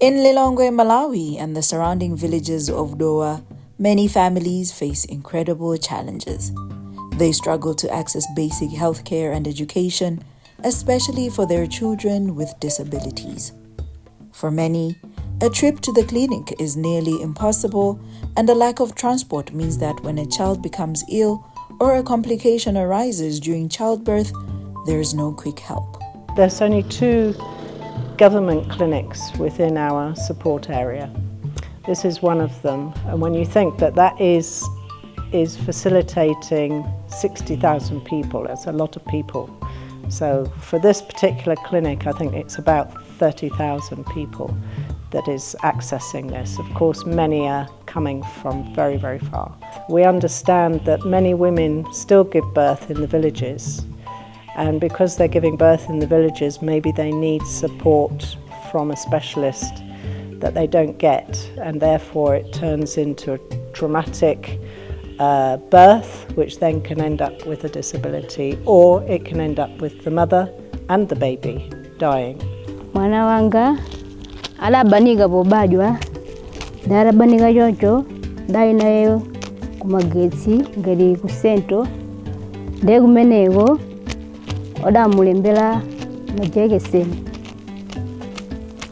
In Lilongwe, Malawi, and the surrounding villages of Doa, many families face incredible challenges. They struggle to access basic healthcare and education, especially for their children with disabilities. For many, a trip to the clinic is nearly impossible, and a lack of transport means that when a child becomes ill or a complication arises during childbirth, there is no quick help. There's only 2 government clinics within our support area. This is one of them, and when you think that that is facilitating 60,000 people, that's a lot of people. So for this particular clinic, I think it's about 30,000 people that is accessing this. Of course, many are coming from very, very far. We understand that many women still give birth in the villages, and because they're giving birth in the villages, maybe they need support from a specialist that they don't get, and therefore it turns into a traumatic birth, which then can end up with a disability, or it can end up with the mother and the baby dying. Mwana wanga alabaniga bobajwa darabaniga jojo dainayo kumagetsi ngeri kusento ndegumenego oda mulembela majegeseni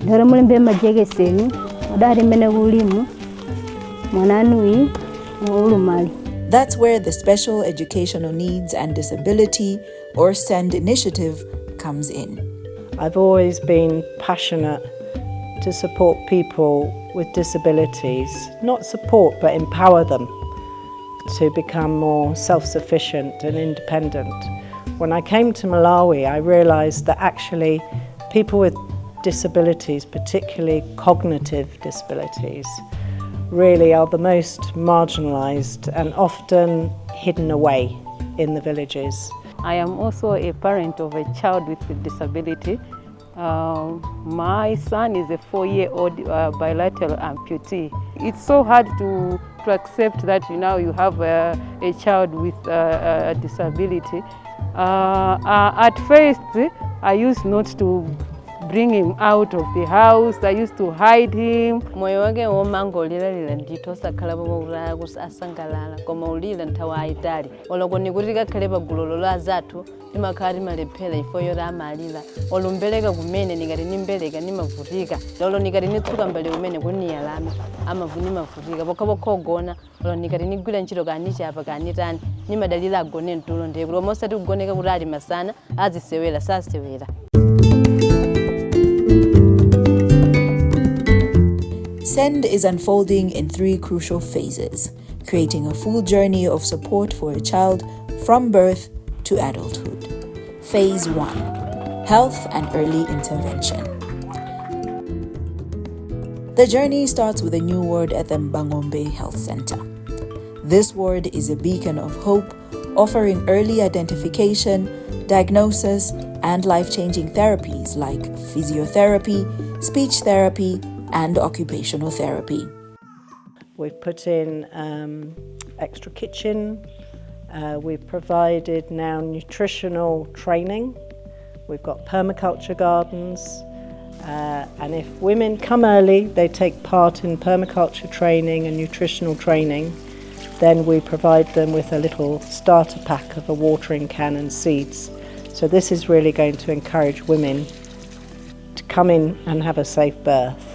ndara mulembe majegeseni oda rimene gulimu mwananui n'olumali. That's where the Special Educational Needs and Disability, or SEND initiative, comes in. I've always been passionate to support people with disabilities, not support but empower them to become more self-sufficient and independent. When I came to Malawi, I realised that actually people with disabilities, particularly cognitive disabilities, really are the most marginalised and often hidden away in the villages. I am also a parent of a child with a disability. My son is a 4-year-old bilateral amputee. It's so hard to accept that you have a child with a disability. At first, I used not to bring him out of the house. I used to hide him. Moyo wake womangolira lila nditosa kalaba mawura kusasangalala koma ulira ntawaitali olokoni kuti kakhale pagulu la zatu ndimakhala malephera ifoyo la malira olumbeleka kumene nikati nimbeleka nimavutika lolo nikati nitsuka mbale kumene kuniyalama amavuni mavutika pokhapokha ogona lolo nikati nigwira ntchito kanicha apa kanitani nimadalira agone ntulo ndiye kuti omosati kugoneka kuti ali masana azisewera sasewera. SEND is unfolding in 3 crucial phases, creating a full journey of support for a child from birth to adulthood. Phase 1: Health and Early Intervention. The journey starts with a new ward at the Mbangombe Health Center. This ward is a beacon of hope, offering early identification, diagnosis, and life-changing therapies like physiotherapy, speech therapy, and occupational therapy. We've put in extra kitchen, we've provided now nutritional training, we've got permaculture gardens, and if women come early, they take part in permaculture training and nutritional training, then we provide them with a little starter pack of a watering can and seeds. So this is really going to encourage women to come in and have a safe birth.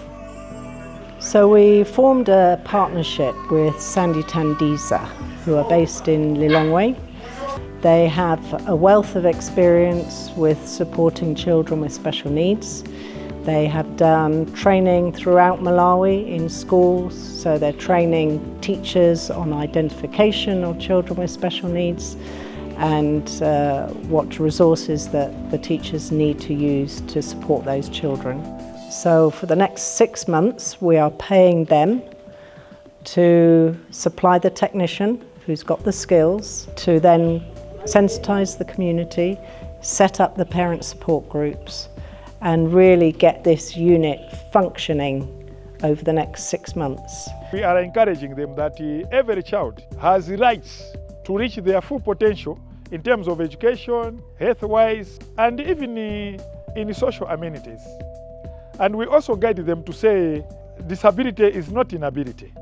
So we formed a partnership with Sandy Tandisa, who are based in Lilongwe. They have a wealth of experience with supporting children with special needs. They have done training throughout Malawi in schools, so they're training teachers on identification of children with special needs and what resources that the teachers need to use to support those children. So for the next 6 months, we are paying them to supply the technician who's got the skills to then sensitise the community, set up the parent support groups, and really get this unit functioning over the next 6 months. We are encouraging them that every child has rights to reach their full potential in terms of education, health-wise, and even in social amenities. And we also guide them to say disability is not inability.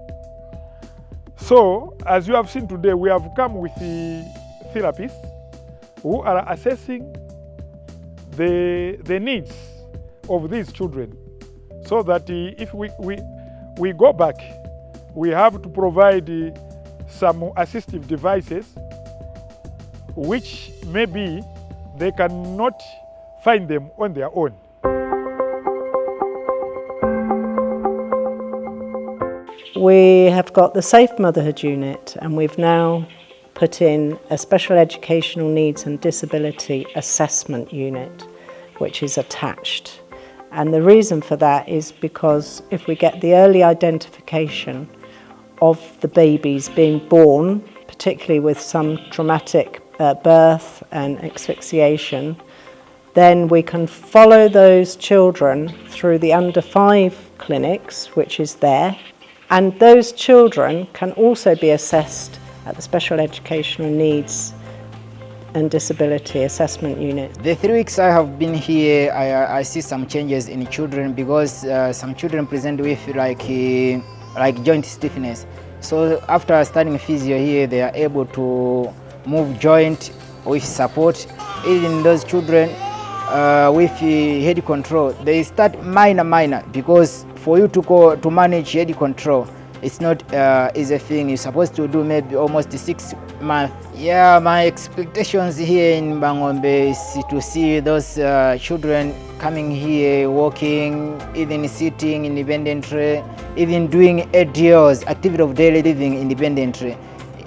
So, as you have seen today, we have come with the therapists who are assessing the needs of these children, so that if we go back, we have to provide some assistive devices which maybe they cannot find them on their own. We have got the Safe Motherhood Unit, and we've now put in a Special Educational Needs and Disability Assessment Unit, which is attached. And the reason for that is because if we get the early identification of the babies being born, particularly with some traumatic birth and asphyxiation, then we can follow those children through the under 5 clinics, which is there. And those children can also be assessed at the Special Educational Needs and Disability Assessment Unit. The 3 weeks I have been here, I see some changes in children, because some children present with like joint stiffness. So after studying physio here, they are able to move joint with support. Even those children with head control, they start minor, because for you to manage head control, it's not easy thing. You're supposed to do maybe almost 6 months. Yeah, my expectations here in Bangombe is to see those children coming here, walking, even sitting independently, even doing ADLs, activity of daily living independently.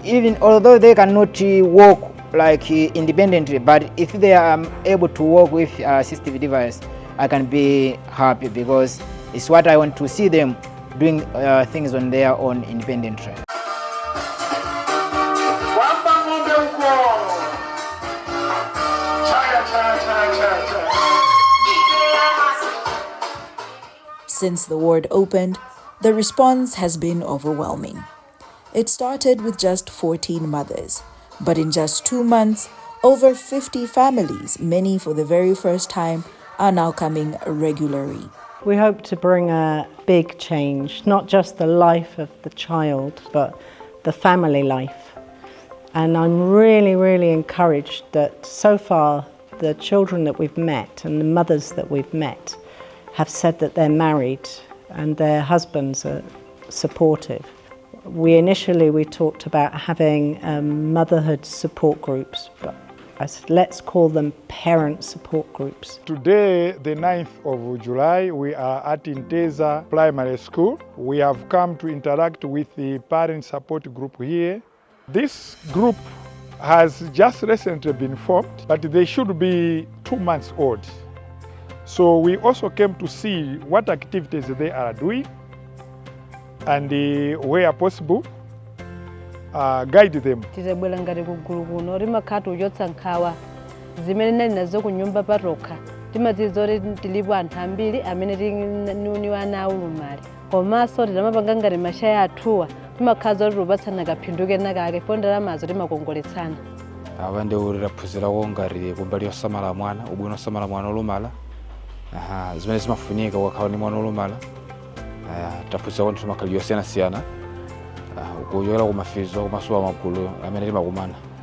Even although they cannot walk like independently, but if they are able to walk with assistive device, I can be happy, because it's what I want to see them doing things on their own independently. Since the ward opened, the response has been overwhelming. It started with just 14 mothers, but in just 2 months, over 50 families, many for the very first time, are now coming regularly. We hope to bring a big change, not just the life of the child, but the family life. And I'm really encouraged that so far the children that we've met and the mothers that we've met have said that they're married and their husbands are supportive. We talked about having motherhood support groups, but I said, let's call them parent support groups. Today, the 9th of July, we are at Inteza Primary School. We have come to interact with the parent support group here. This group has just recently been formed, but they should be 2 months old. So we also came to see what activities they are doing, and where possible, guide them. Tizabwera ngati kugulu kuno timakhala uchotsa nkhawa zimene nali nazo ku nyumba patokha. Timadziwa kuti tilipo anthu ambiri amene tinuni wana aulumali. Komanso titamapanga ngati mashaya athuwa timakhala kuti tipatsana kaphindu kena kake po ndalamazo timakongoletsana. Ava ndiwulira phunzirako ngati kumbali yosamala mwana, ubwino osamala mwana olumala. Zimene zimafunika ukakhala ni mwana olumala. Taphunzirako nthu makhalidwe yosiyanasiyana.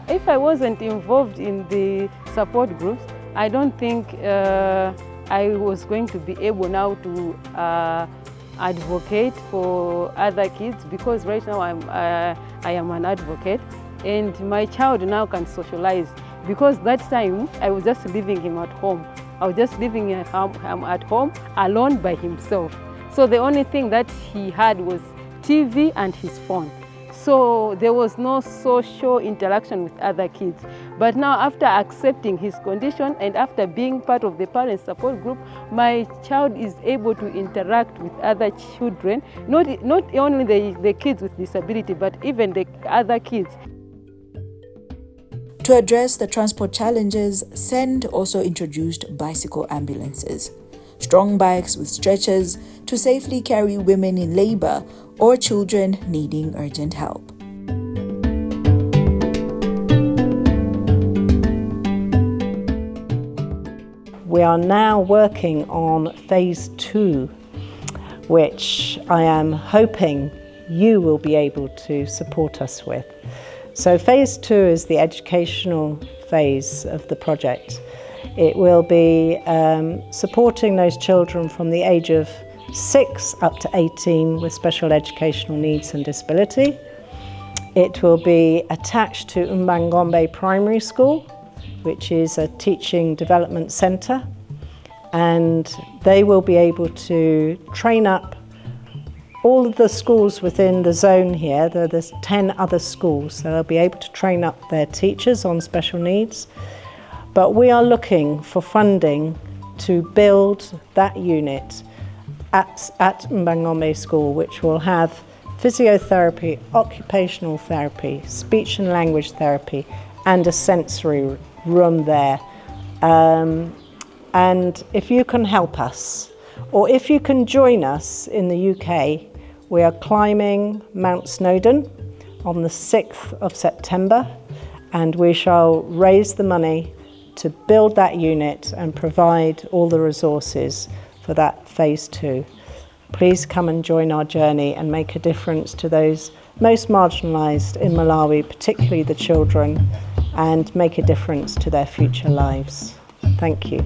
If I wasn't involved in the support groups, I don't think I was going to be able now to advocate for other kids, because right now I am an advocate, and my child now can socialize, because that time I was just leaving him at home. I was just leaving him at home alone by himself. So the only thing that he had was TV and his phone. So there was no social interaction with other kids. But now, after accepting his condition and after being part of the parent support group, my child is able to interact with other children, not only the kids with disability, but even the other kids. To address the transport challenges, SEND also introduced bicycle ambulances, strong bikes with stretchers to safely carry women in labor or children needing urgent help. We are now working on phase 2, which I am hoping you will be able to support us with. So phase 2 is the educational phase of the project. It will be supporting those children from the age of 6 up to 18 with special educational needs and disability. It will be attached to Mbangombe Primary School, which is a teaching development centre, and they will be able to train up all of the schools within the zone here. There's 10 other schools, so they'll be able to train up their teachers on special needs. But we are looking for funding to build that unit at Mbangombe School, which will have physiotherapy, occupational therapy, speech and language therapy, and a sensory room there. And if you can help us, or if you can join us in the UK, we are climbing Mount Snowdon on the 6th of September, and we shall raise the money to build that unit and provide all the resources for that phase 2. Please come and join our journey and make a difference to those most marginalised in Malawi, particularly the children, and make a difference to their future lives. Thank you.